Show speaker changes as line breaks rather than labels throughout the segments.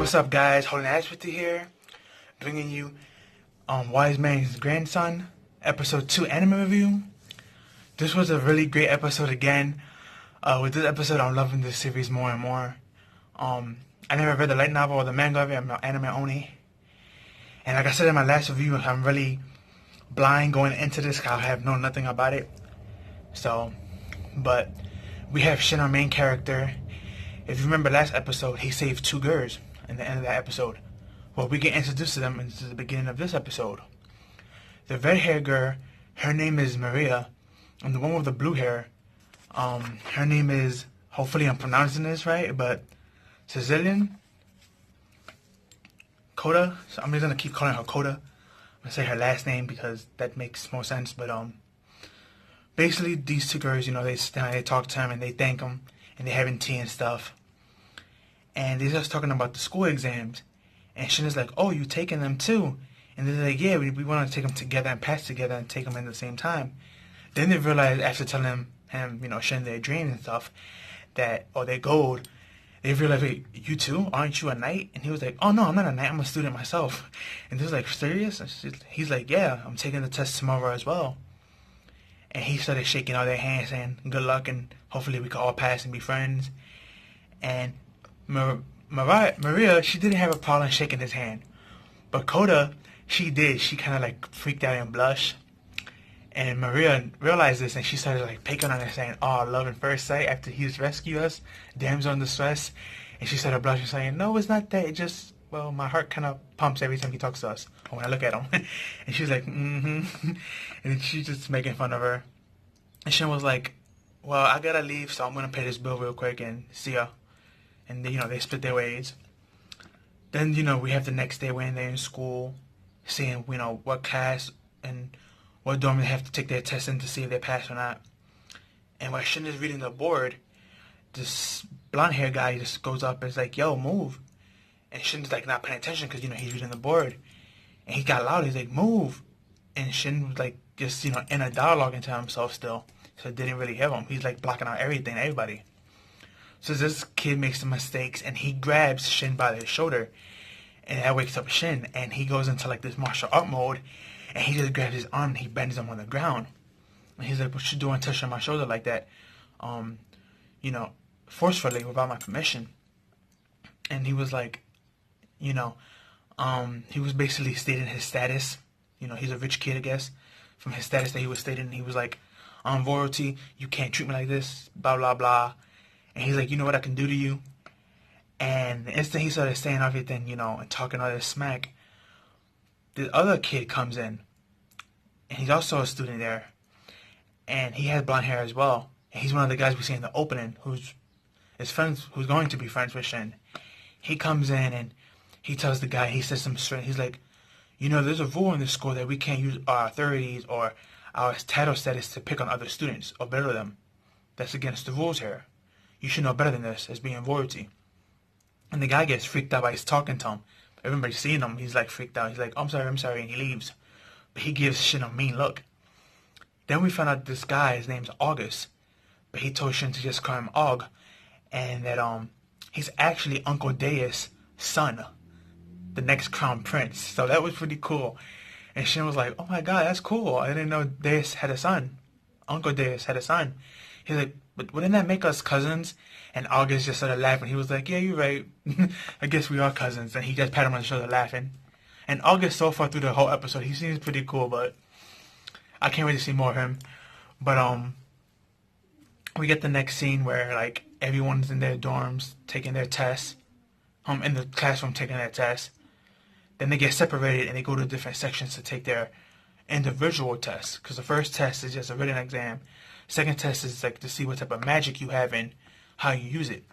What's up, guys? Holding Ass with you here, bringing you Wise Man's Grandson, episode 2 anime review. This was a really great episode again. With this episode, I'm loving this series more and more. I never read the light novel or the manga of it. I'm anime only. And like I said in my last review, I'm really blind going into this because I have known nothing about it. But we have Shin, our main character. If you remember last episode, he saved 2 girls in the end of that episode. Well, we get introduced to them into the beginning of this episode. The red-haired girl, her name is Maria, and the one with the blue hair, her name is, hopefully I'm pronouncing this right, but Sicilian? Coda? So I'm just going to keep calling her Coda. I'm going to say her last name because that makes more sense, but basically these 2 girls, they talk to him and they thank him, and they're having tea and stuff. And they're just talking about the school exams. And Shin is like, oh, you taking them too? And they're like, yeah, we want to take them together and pass together and take them at the same time. Then they realize after telling him, Shin their dreams and stuff, or their goal, they realize, wait, you too? Aren't you a knight? And he was like, oh no, I'm not a knight, I'm a student myself. And they're like, serious? He's like, yeah, I'm taking the test tomorrow as well. And he started shaking all their hands saying, good luck and hopefully we can all pass and be friends. And Maria, she didn't have a problem shaking his hand. But Coda, she did. She kind of like freaked out and blushed. And Maria realized this and she started like picking on her saying, oh, love at first sight after he's rescued us. Damsel in distress. And she started blushing saying, no, it's not that. It just, well, my heart kind of pumps every time he talks to us. Or when I look at him. And she was like, mm-hmm. And she's just making fun of her. And Shin was like, well, I gotta leave, so I'm gonna pay this bill real quick and see ya. And they split their ways. Then we have the next day when they're in school, seeing what class and what dorm they have to take their test in to see if they pass or not. And while Shin is reading the board, this blonde hair guy just goes up and is like, yo, move. And Shin's like not paying attention because he's reading the board. And he got loud. He's like, move. And Shin was like just in a dialogue into himself still. So it didn't really hear him. He's like blocking out everything, everybody. So this kid makes some mistakes and he grabs Shin by the shoulder. And that wakes up Shin. And he goes into like this martial art mode. And he just grabs his arm and he bends him on the ground. And he's like, what you doing touching my shoulder like that? Forcefully without my permission. And he was like, he was basically stating his status. He's a rich kid, I guess. From his status that he was stating, he was like, I'm royalty, you can't treat me like this, blah, blah, blah. And he's like, you know what I can do to you? And the instant he started saying everything, and talking all this smack, the other kid comes in. And he's also a student there. And he has blonde hair as well. And he's one of the guys we see in the opening who's going to be friends with Shin. He comes in and he tells the guy, he says some straight, he's like, there's a rule in this school that we can't use our authorities or our title status to pick on other students or belittle them. That's against the rules here. You should know better than this as being royalty. And the guy gets freaked out by his talking to him. Everybody's seeing him. He's like freaked out. He's like, I'm sorry. And he leaves. But he gives Shin a mean look. Then we find out this guy, his name's August. But he told Shin to just call him Og. And that he's actually Uncle Deus' son. The next crown prince. So that was pretty cool. And Shin was like, oh my god, that's cool. I didn't know Deus had a son. Uncle Deus had a son. He's like, but wouldn't that make us cousins? And August just started laughing. He was like, yeah, you're right. I guess we are cousins. And he just patted him on the shoulder laughing. And August, so far through the whole episode, he seems pretty cool, but I can't wait to see more of him. But we get the next scene where like everyone's in their dorms taking their tests. In the classroom taking their tests. Then they get separated and they go to different sections to take their individual tests. Because the first test is just a written exam. Second test is like to see what type of magic you have and how you use it.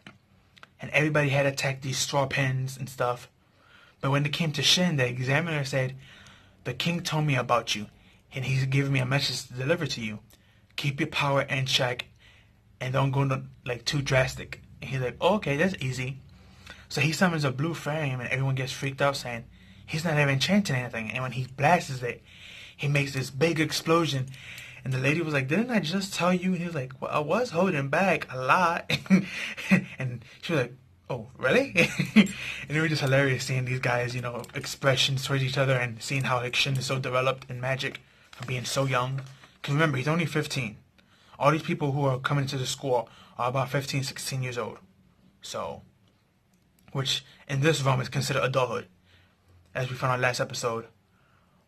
And everybody had to take these straw pens and stuff. But when it came to Shin, the examiner said, the king told me about you. And he's giving me a message to deliver to you. Keep your power in check and don't go like too drastic. And he's like, oh, okay, that's easy. So he summons a blue flame and everyone gets freaked out saying, he's not even chanting anything. And when he blasts it, he makes this big explosion. And the lady was like, didn't I just tell you? And he was like, well, I was holding back a lot. And she was like, oh, really? And it was just hilarious seeing these guys, expressions towards each other and seeing how like Shin is so developed in magic from being so young. Because remember, he's only 15. All these people who are coming to the school are about 15, 16 years old. So, which in this realm is considered adulthood, as we found out last episode.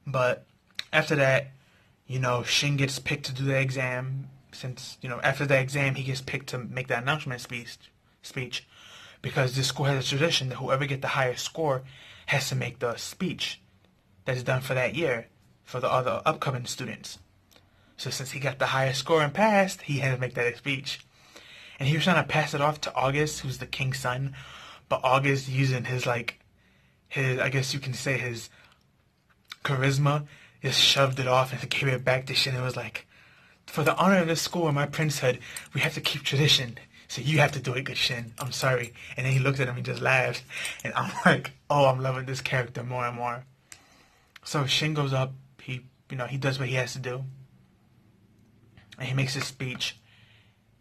But after that, Shin gets picked to do the exam. Since, after the exam, he gets picked to make the announcement speech. Because this school has a tradition that whoever gets the highest score has to make the speech that's done for that year for the other upcoming students. So since he got the highest score and passed, he had to make that speech. And he was trying to pass it off to August, who's the king's son. But August, using his, I guess you can say his charisma, just shoved it off and gave it back to Shin and was like, for the honor of the school and my princehood, we have to keep tradition. So you have to do it, good Shin. I'm sorry. And then he looked at him and just laughed. And I'm like, oh, I'm loving this character more and more. So Shin goes up. He does what he has to do. And he makes his speech.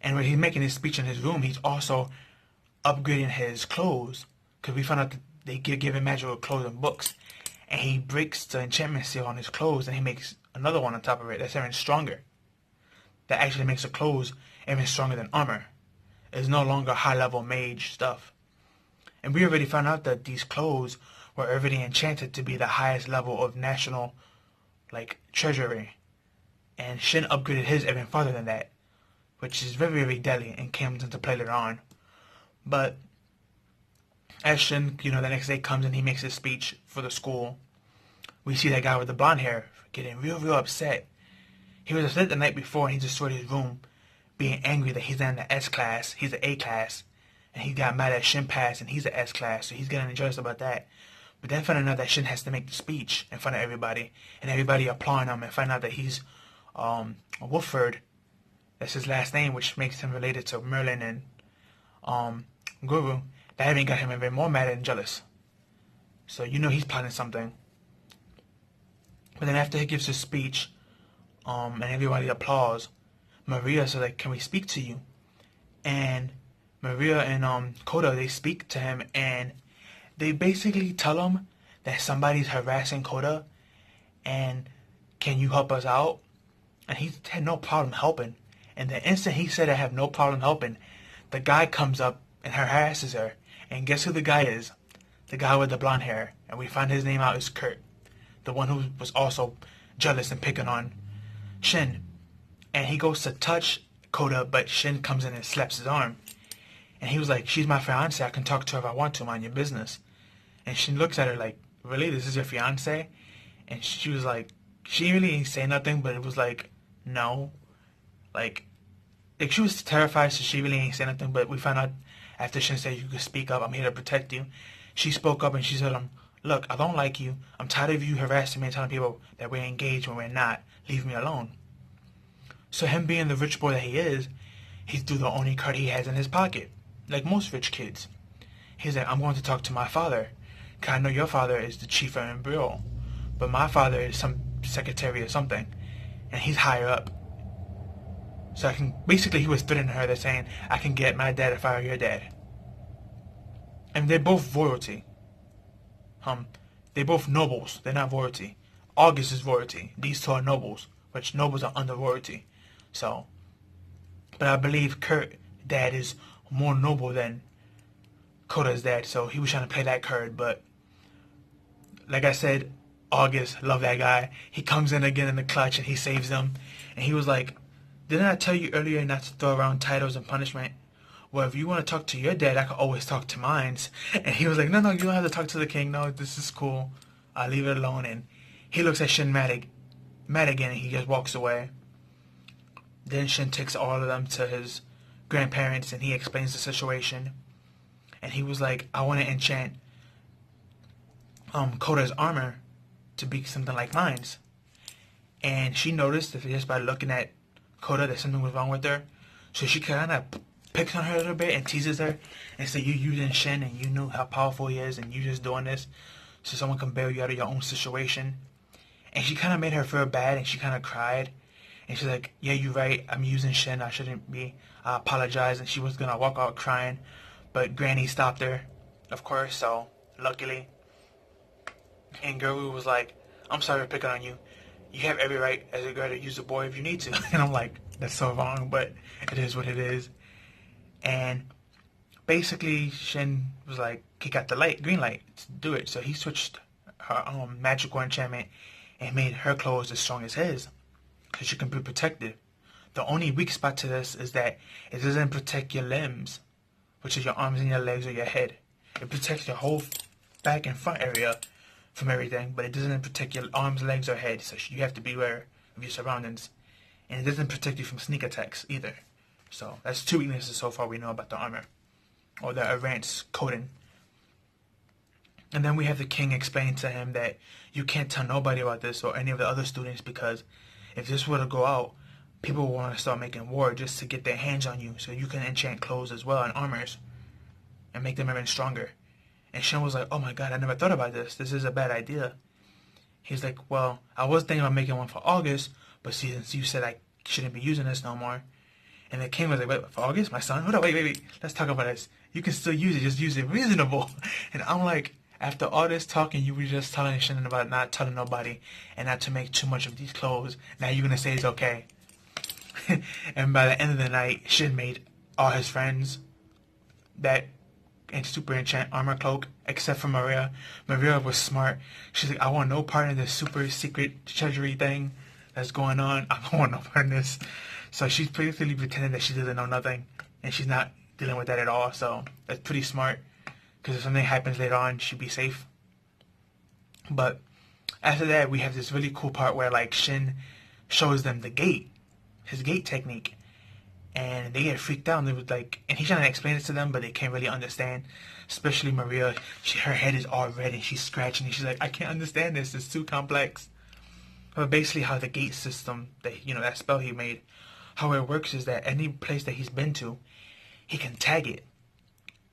And when he's making his speech in his room, he's also upgrading his clothes. Because we found out that they give him magical clothes and books. And he breaks the enchantment seal on his clothes. And he makes another one on top of it that's even stronger. That actually makes the clothes even stronger than armor. It's no longer high-level mage stuff. And we already found out that these clothes were already enchanted to be the highest level of national, treasury. And Shin upgraded his even farther than that, which is very, very deadly and comes into play later on. But as Shin, the next day comes and he makes his speech for the school, we see that guy with the blonde hair getting real, real upset. He was upset the night before and he just stood in his room being angry that he's not in the S class, he's an A class. And he got mad at Shin passed and he's an S class, so he's getting jealous about that. But then find out that Shin has to make the speech in front of everybody, and everybody applauding him, and find out that he's Wolford. That's his last name, which makes him related to Merlin and Guru. That even got him even more mad and jealous. So he's plotting something. But then after he gives his speech, and everybody applauds, Maria says, can we speak to you? And Maria and Koda, they speak to him, and they basically tell him that somebody's harassing Koda, and can you help us out? And he had no problem helping. And the instant he said I have no problem helping, the guy comes up and harasses her. And guess who the guy is? The guy with the blonde hair. And we find his name out is Kurt. The one who was also jealous and picking on Shin. And he goes to touch Koda, but Shin comes in and slaps his arm. And he was like, she's my fiance. I can talk to her if I want to, mind your business. And Shin looks at her like, really? This is your fiance? And she was like, she really didn't say nothing, but it was like, no. Like she was terrified, so she really ain't say nothing. But we found out after Shin said, you could speak up. I'm here to protect you. She spoke up and she said, look, I don't like you. I'm tired of you harassing me and telling people that we're engaged when we're not. Leave me alone. So him being the rich boy that he is, he threw the only card he has in his pocket. Like most rich kids. He's like, I'm going to talk to my father. Because I know your father is the chief of Embryo. But my father is some secretary or something. And he's higher up. So basically he was threatening her. They're saying, I can get my dad if I were your dad. And they're both royalty. They're both nobles. They're not royalty. August is royalty. These two are nobles. Which nobles are under royalty. So. But I believe Kurt's dad is more noble than Koda's dad. So he was trying to play that card. But like I said, August, love that guy. He comes in again in the clutch and he saves them. And he was like, didn't I tell you earlier not to throw around titles and punishment? Well, if you want to talk to your dad, I can always talk to mine. And he was like, no, you don't have to talk to the king. No, this is cool. I'll leave it alone. And he looks at Shin mad again, and he just walks away. Then Shin takes all of them to his grandparents, and he explains the situation. And he was like, I want to enchant Koda's armor to be something like mine's. And she noticed that just by looking at Koda that something was wrong with her. So she kind of picks on her a little bit and teases her and says, you using Shin and you know how powerful he is and you just doing this so someone can bail you out of your own situation. And she kind of made her feel bad and she kind of cried. And she's like, yeah, you're right. I'm using Shin. I shouldn't be. I apologize. And she was going to walk out crying. but Granny stopped her, of course. So luckily, and Gerlu was like, "I'm sorry for picking on you. You have every right as a girl to use a boy if you need to." And I'm like, "That's so wrong, but it is what it is." And basically, Shin was like, he got the green light to do it. So he switched her magical enchantment and made her clothes as strong as his, so she can be protected. The only weak spot to this is that it doesn't protect your limbs, which is your arms and your legs or your head. It protects your whole back and front area from everything, but it doesn't protect your arms, legs, or head, so you have to be aware of your surroundings. And it doesn't protect you from sneak attacks either. So that's two weaknesses so far we know about the armor, or the advanced coating. And then we have the king explaining to him that you can't tell nobody about this or any of the other students, because if this were to go out, people will want to start making war just to get their hands on you, so you can enchant clothes as well and armors and make them even stronger. And Shin was like, "Oh my god, I never thought about this. This is a bad idea." He's like, "Well, I was thinking about making one for August, but since you said I shouldn't be using this no more." And the king was like, "Wait, for August, my son? Hold on, wait. Let's talk about this. You can still use it, just use it reasonable." And I'm like, after all this talking, you were just telling Shin about not telling nobody and not to make too much of these clothes. Now you're going to say it's okay. And by the end of the night, Shin made all his friends that super enchant armor cloak, except for Maria. Maria was smart. She's like, "I want no part in this super secret treasury thing that's going on. I don't want no part in this." So she's basically pretending that she doesn't know nothing, and she's not dealing with that at all. So that's pretty smart, because if something happens later on, she'd be safe. But after that, we have this really cool part where like Shin shows them the gate, his gate technique. And they get freaked out, and they was like, and he's trying to explain it to them, but they can't really understand. Especially Maria, her head is all red, and she's scratching, and she's like, "I can't understand this. It's too complex." But basically, how the gate system, that spell he made, how it works is that any place that he's been to, he can tag it,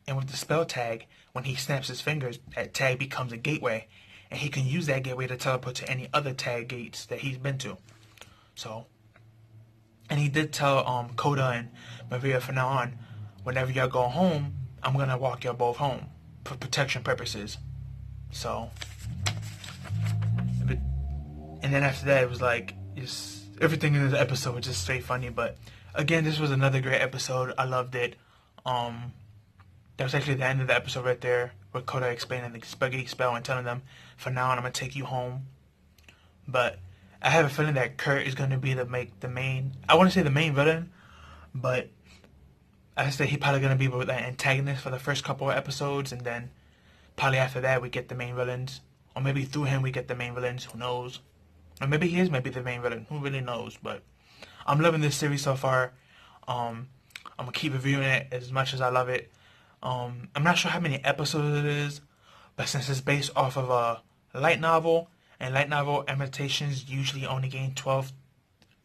and with the spell tag, when he snaps his fingers, that tag becomes a gateway, and he can use that gateway to teleport to any other tag gates that he's been to. So. And he did tell Koda and Maria, from now on, whenever y'all go home, I'm going to walk y'all both home for protection purposes. So, and then after that, it was like, everything in the episode was just straight funny. But again, this was another great episode. I loved it. That was actually the end of the episode right there, with Koda explaining the spaghetti spell and telling them, "For now on, I'm going to take you home." But I have a feeling that Kurt is going to be the main, I want to say the main villain, but I say he's probably going to be the antagonist for the first couple of episodes, and then probably after that we get the main villains. Or maybe through him we get the main villains, who knows. Or maybe he is maybe the main villain, who really knows. But I'm loving this series so far. I'm going to keep reviewing it as much as I love it. I'm not sure how many episodes it is, but since it's based off of a light novel, and light novel adaptations usually only gain 12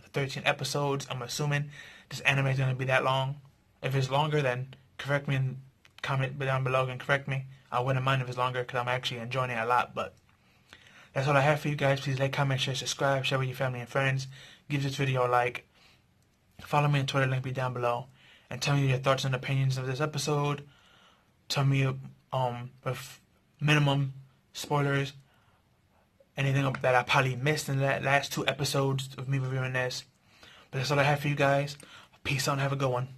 to 13 episodes, I'm assuming this anime is going to be that long. If it's longer, then correct me and comment down below and correct me. I wouldn't mind if it's longer, because I'm actually enjoying it a lot. But that's all I have for you guys. Please like, comment, share, subscribe, share with your family and friends. Give this video a like. Follow me on Twitter, link me down below. And tell me your thoughts and opinions of this episode. Tell me with minimum spoilers, anything that I probably missed in the last 2 episodes of me reviewing this. But that's all I have for you guys. Peace out and have a good one.